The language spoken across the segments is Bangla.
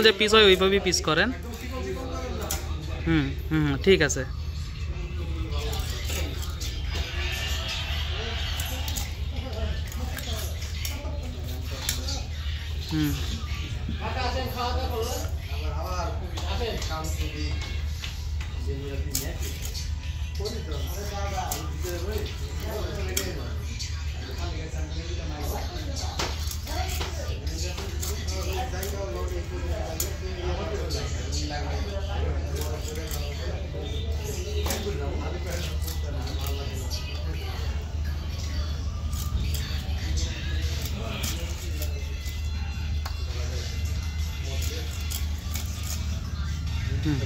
যে পিস হয় ওইভাবেই পিস করেন। হুম হুম হুম ঠিক আছে। হুম হুম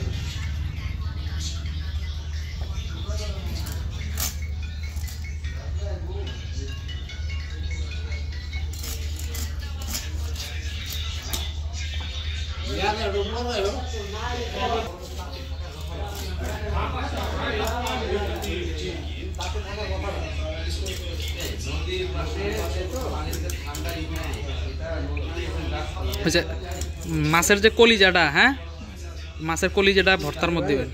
মাছের যে কলিজাটা, হ্যাঁ মাছের কলিজাটা ভর্তার মধ্যে দিবেন।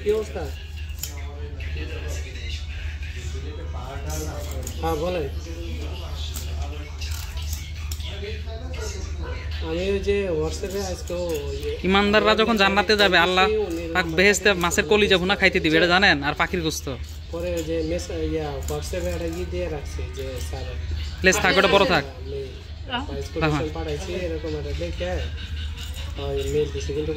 ইমানদাররা যখন জান্নাতে যাবে আল্লাহ পাক বেহেশতে মাছের কলিজা ভুনা খাইতে দিবে, এটা জানেন? আর পাখির গোস্ত পরে যে হোয়াটসঅ্যাপে একটা দিয়ে রাখছি যে স্যার প্লেস থাক, ওটা বড় থাক। পাঠাইছি এরকম একটা দেখে মেল দিছি কিন্তু